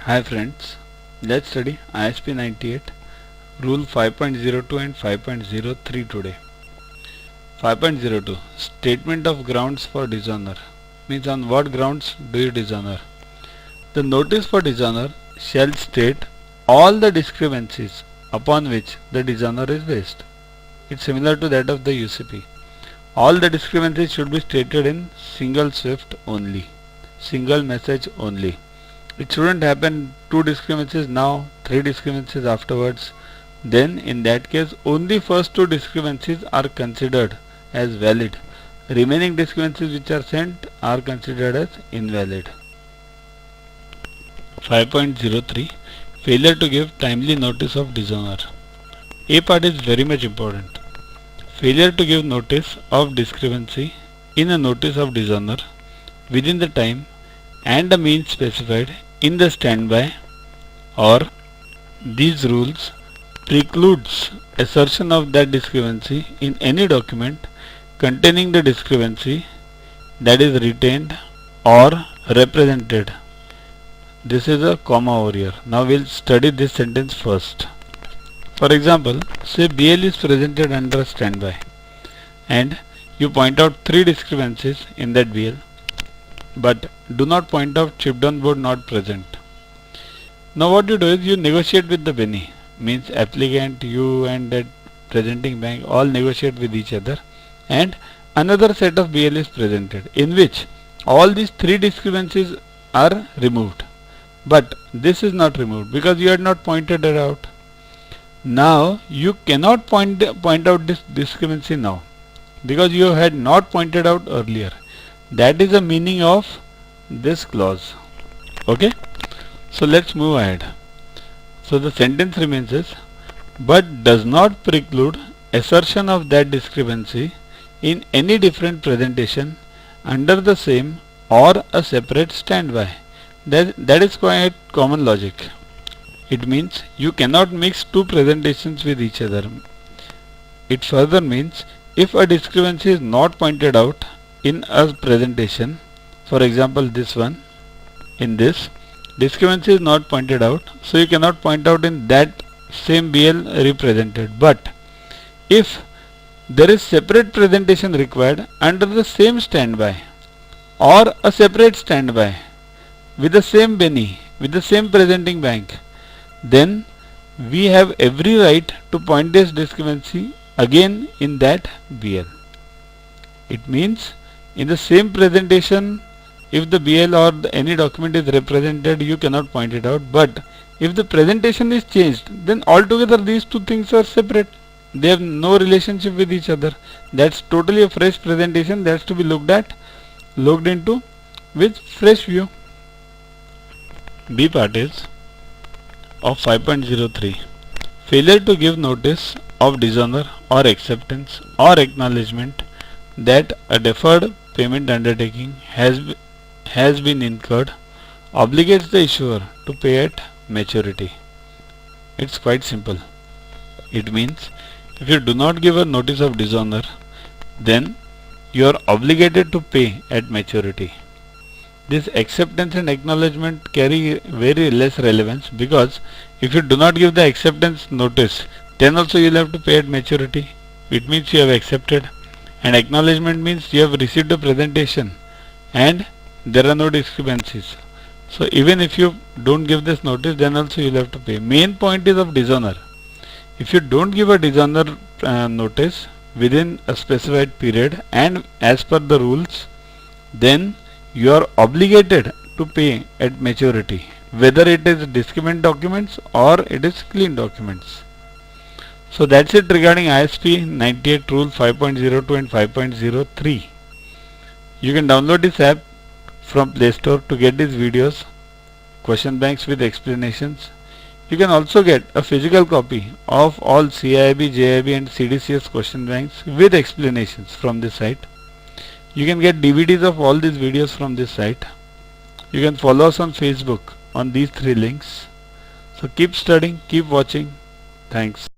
Hi friends, let's study ISP 98 Rule 5.02 and 5.03 today. 5.02 Statement of grounds for dishonour means on what grounds do you dishonour? The notice for dishonour shall state all the discrepancies upon which the dishonour is based. It's similar to that of the UCP. All the discrepancies should be stated in single swift only, single message only. It shouldn't happen 2 discrepancies now, 3 discrepancies afterwards. Then in that case only first 2 discrepancies are considered as valid. Remaining discrepancies which are sent are considered as invalid. 5.03 Failure to give timely notice of dishonour. A part is very much important. Failure to give notice of discrepancy in a notice of dishonour within the time and the means specified in the standby or these rules precludes assertion of that discrepancy in any document containing the discrepancy that is retained or represented. This is a comma over here. Now we'll study this sentence first. For example, say BL is presented under standby and you point out 3 discrepancies in that BL, but do not point out chipped on board not present. Now what you do is you negotiate with the Benny, means applicant, you and that presenting bank all negotiate with each other, and another set of BL is presented in which all these 3 discrepancies are removed, but this is not removed because you had not pointed it out. Now you cannot point out this discrepancy now because you had not pointed out earlier. That is the meaning of this clause. Okay, so let's move ahead. So the sentence remains as, but does not preclude assertion of that discrepancy in any different presentation under the same or a separate standby. That is quite common logic. It means you cannot mix 2 presentations with each other. It further means if a discrepancy is not pointed out in a presentation, for example this one, in this discrepancy is not pointed out, so you cannot point out in that same BL represented. But if there is separate presentation required under the same standby or a separate standby with the same Benny, with the same presenting bank, then we have every right to point this discrepancy again in that BL. It means in the same presentation, if the BL or any document is represented, you cannot point it out. But if the presentation is changed, then altogether these 2 things are separate. They have no relationship with each other. That's totally a fresh presentation that's to be looked into with fresh view. B part is of 5.03 Failure to give notice of dishonour or acceptance or acknowledgement that a deferred payment undertaking has been incurred obligates the issuer to pay at maturity. It's quite simple. It means if you do not give a notice of dishonour, then you are obligated to pay at maturity. This acceptance and acknowledgement carry very less relevance because if you do not give the acceptance notice, then also you will have to pay at maturity. It means you have accepted, and acknowledgement means you have received a presentation and there are no discrepancies. So even if you don't give this notice, then also you will have to pay. Main point is of dishonour. If you don't give a dishonour notice within a specified period and as per the rules, then you are obligated to pay at maturity, whether it is discrement documents or it is clean documents. So that's it regarding ISP 98 rule 5.02 and 5.03. You can download this app from Play Store to get these videos, question banks with explanations. You can also get a physical copy of all CIB, JIB and CDCS question banks with explanations from this site. You can get DVDs of all these videos from this site. You can follow us on Facebook on these 3 links. So keep studying, keep watching. Thanks.